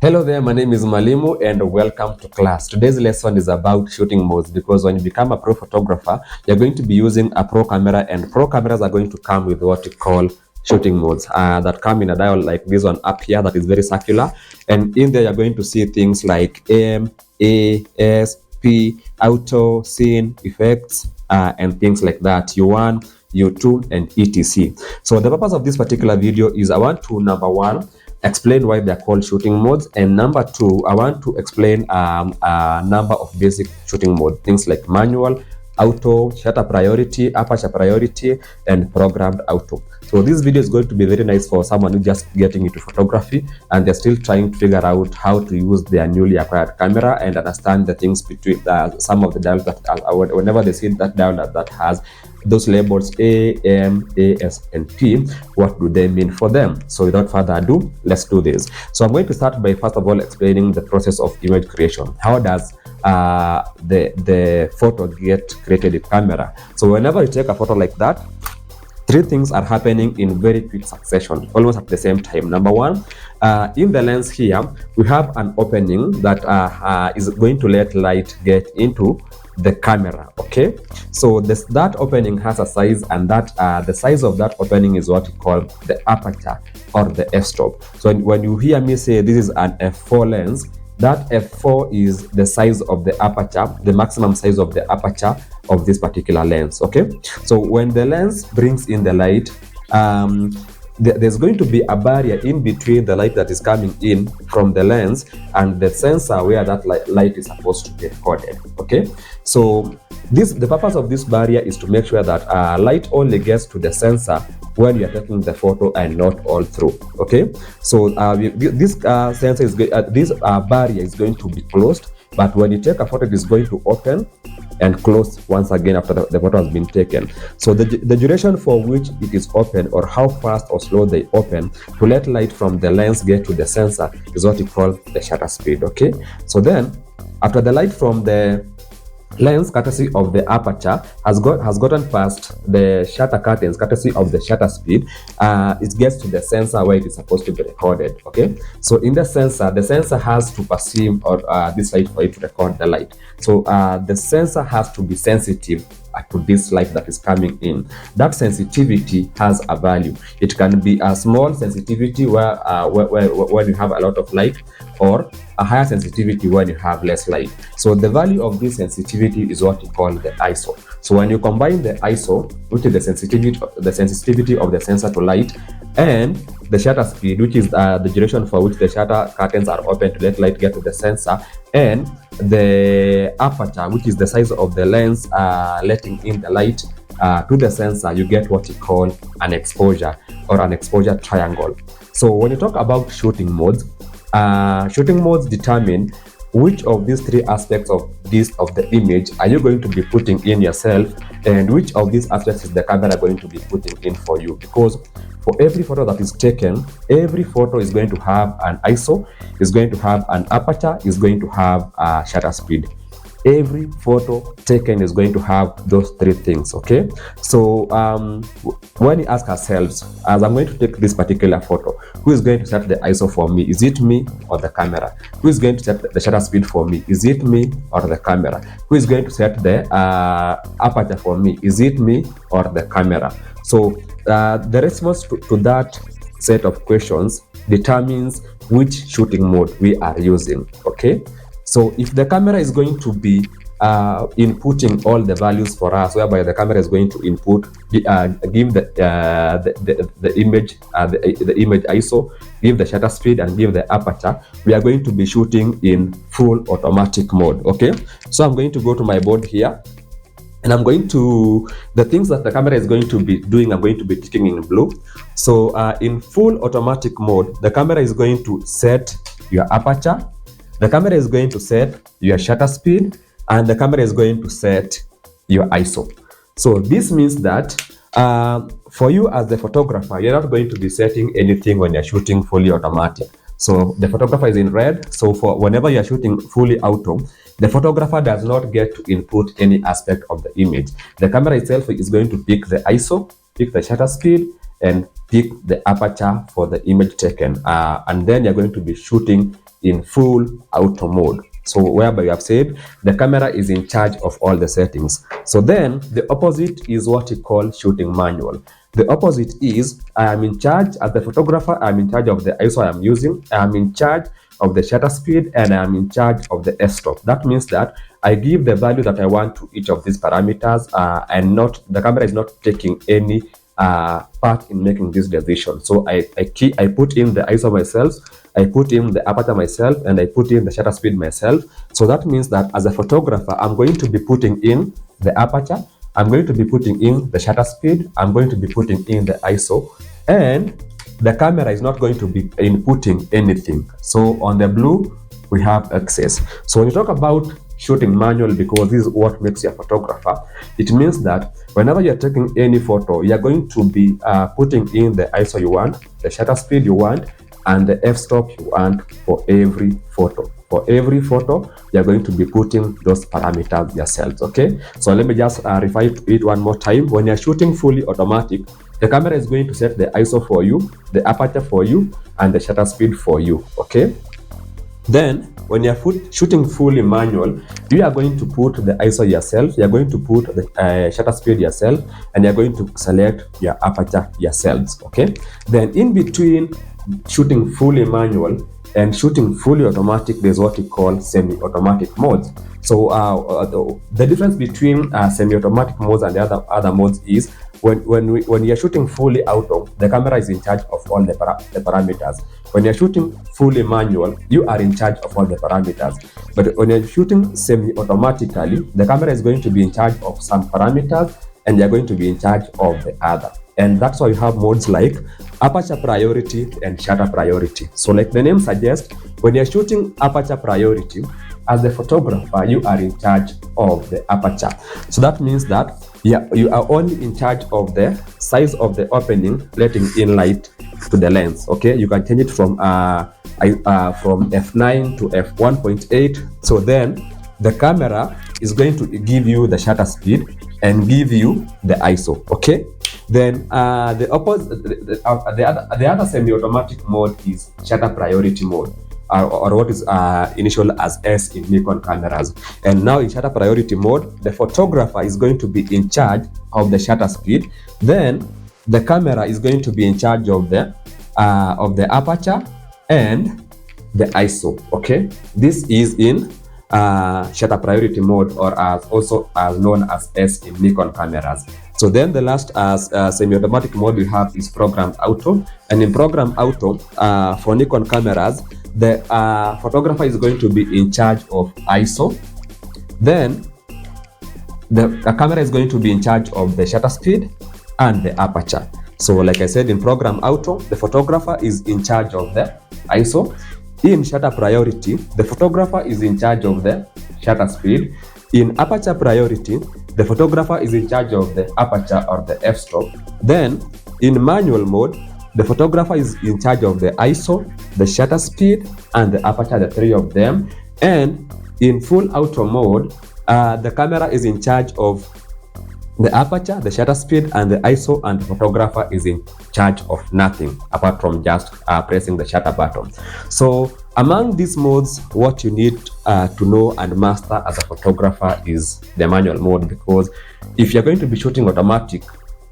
Hello there, my name is Mwalimu and welcome to class. Today's lesson is about shooting modes because when you become a pro photographer, you're going to be using a pro camera, and pro cameras are going to come with what we call shooting modes that come in a dial like this one up here that is very circular, and in there you're going to see things like AM, A, S, P, auto, scene, effects, and things like that, U1, U2, and etc. So the purpose of this particular video is I want to, number one, explain why they're called shooting modes, and number two, I want to explain a number of basic shooting modes, things like manual, auto, shutter priority, aperture priority, and programmed auto. So this video is going to be very nice for someone who's just getting into photography and they're still trying to figure out how to use their newly acquired camera and understand the things between some of the dials that whenever they see that dial that has those labels A, M, A, S, and P, what do they mean for them? So without further ado, let's do this. So I'm going to start by first of all explaining the process of image creation. How does the photo get created with camera? So whenever you take a photo like that, three things are happening in very quick succession, almost at the same time. Number one, in the lens here, we have an opening that is going to let light get into the camera. Okay, so that opening has a size, and that the size of that opening is what we call the aperture or the f-stop. So when you hear me say this is an f4 lens, that f4 is the size of the aperture, the maximum size of the aperture of this particular lens. Okay, so when the lens brings in the light, there's going to be a barrier in between the light that is coming in from the lens and the sensor where that light is supposed to be recorded. Okay, so the purpose of this barrier is to make sure that light only gets to the sensor when you're taking the photo and not all through. Okay, so this sensor is this barrier is going to be closed, but when you take a photo, it is going to open and close once again after the photo has been taken. So the duration for which it is open, or how fast or slow they open to let light from the lens get to the sensor, is what we call the shutter speed. Okay, so then after the light from the lens, courtesy of the aperture, has gotten past the shutter curtains, courtesy of the shutter speed, it gets to the sensor where it is supposed to be recorded. Okay, so in the sensor has to perceive or this light for it to record the light. So the sensor has to be sensitive to this light that is coming in. That sensitivity has a value. It can be a small sensitivity where when you have a lot of light, or a higher sensitivity when you have less light. So the value of this sensitivity is what we call the ISO. So when you combine the ISO, which is the sensitivity of the sensor to light, and the shutter speed, which is the duration for which the shutter curtains are open to let light get to the sensor, and the aperture, which is the size of the lens letting in the light to the sensor, you get what you call an exposure, or an exposure triangle. So when you talk about shooting modes determine which of these three aspects of the image are you going to be putting in yourself, and which of these aspects is the camera going to be putting in for you. Because for every photo that is taken, every photo is going to have an ISO, is going to have an aperture, is going to have a shutter speed. Every photo taken is going to have those three things. Okay, so when we ask ourselves, as I'm going to take this particular photo, who is going to set the ISO for me? Is it me or the camera? Who is going to set the shutter speed for me? Is it me or the camera? Who is going to set the aperture for me? Is it me or the camera? So the response to that set of questions determines which shooting mode we are using. Okay, so if the camera is going to be inputting all the values for us, whereby the camera is going to input, give the image, the image ISO, give the shutter speed, and give the aperture, we are going to be shooting in full automatic mode. Okay, so I'm going to go to my board here, and I'm going to, the things that the camera is going to be doing, I'm going to be ticking in blue. So in full automatic mode, the camera is going to set your aperture, the camera is going to set your shutter speed, and the camera is going to set your ISO. So this means that for you as the photographer, you're not going to be setting anything when you're shooting fully automatic. So the photographer is in red. So for whenever you're shooting fully auto, the photographer does not get to input any aspect of the image. The camera itself is going to pick the ISO, pick the shutter speed, and pick the aperture for the image taken, and then you're going to be shooting in full auto mode. So whereby you have said the camera is in charge of all the settings. So then the opposite is what you call shooting manual. The opposite is I am in charge as the photographer. I'm in charge of the ISO I am using. I am in charge of the shutter speed, and I am in charge of the f-stop. That means that I give the value that I want to each of these parameters, and not the camera is not taking any part in making this decision. So I put in the ISO myself, I put in the aperture myself, and I put in the shutter speed myself. So that means that as a photographer, I'm going to be putting in the aperture, I'm going to be putting in the shutter speed, I'm going to be putting in the ISO, and the camera is not going to be inputting anything. So on the blue, we have access. So when you talk about shooting manual, because this is what makes you a photographer, it means that whenever you're taking any photo, you're going to be putting in the ISO you want, the shutter speed you want, and the f-stop you want for every photo. For every photo, you're going to be putting those parameters yourselves, okay? So let me just refer to it one more time. When you're shooting fully automatic, the camera is going to set the ISO for you, the aperture for you, and the shutter speed for you, okay? Then, when you're shooting fully manual, you are going to put the ISO yourself, you're going to put the shutter speed yourself, and you're going to select your aperture yourselves, okay? Then in between shooting fully manual and shooting fully automatic, there's what we call semi-automatic modes. So the difference between semi-automatic modes and the other modes is when you're shooting fully auto, the camera is in charge of all the parameters. When you're shooting fully manual, you are in charge of all the parameters. But when you're shooting semi-automatically, the camera is going to be in charge of some parameters, and you're going to be in charge of the other. And that's why you have modes like aperture priority and shutter priority. So like the name suggests, when you're shooting aperture priority, as the photographer, you are in charge of the aperture. So that means that you are only in charge of the size of the opening, letting in light to the lens. Okay, you can change it from f9 to f1.8. So then the camera is going to give you the shutter speed and give you the ISO. Okay. Then the other semi-automatic mode is shutter priority mode, or what is initial as S in Nikon cameras. And now in shutter priority mode, the photographer is going to be in charge of the shutter speed. Then the camera is going to be in charge of the aperture and the ISO. Okay, this is in shutter priority mode, or also known as S in Nikon cameras. So then the last semi-automatic mode we have is programmed auto. And in programmed auto, for Nikon cameras, the photographer is going to be in charge of ISO. Then the camera is going to be in charge of the shutter speed and the aperture. So like I said, in program auto, the photographer is in charge of the ISO. In shutter priority, the photographer is in charge of the shutter speed. In aperture priority, the photographer is in charge of the aperture or the f-stop. Then in manual mode, the photographer is in charge of the ISO, the shutter speed, and the aperture, the three of them. And in full auto mode, the camera is in charge of the aperture, the shutter speed, and the ISO, and the photographer is in charge of nothing apart from just pressing the shutter button. So among these modes, what you need to know and master as a photographer is the manual mode, because if you're going to be shooting automatic,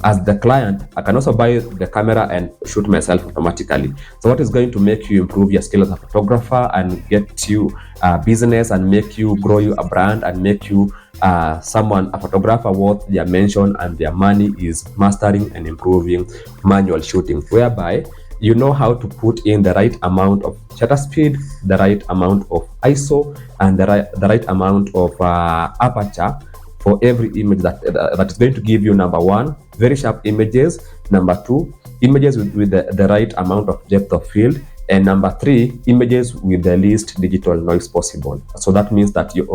as the client, I can also buy the camera and shoot myself automatically. So what is going to make you improve your skill as a photographer and get you business and make you grow you a brand and make you a photographer worth their mention and their money is mastering and improving manual shooting, whereby you know how to put in the right amount of shutter speed, the right amount of ISO, and the right amount of aperture for every image that is going to give you, number one, very sharp images, number two, images with the right amount of depth of field, and number three, images with the least digital noise possible. So that means that you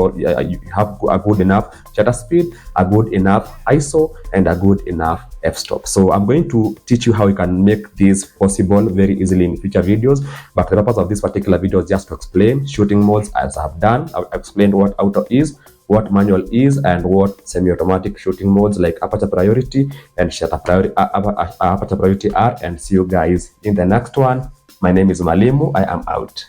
have a good enough shutter speed, a good enough ISO, and a good enough f-stop. So I'm going to teach you how you can make this possible very easily in future videos, but the purpose of this particular video is just to explain shooting modes as I've done. I've explained what auto is, what manual is and what semi-automatic shooting modes like aperture priority and shutter priority, aperture priority are, and see you guys in the next one. My name is Mwalimu. I am out.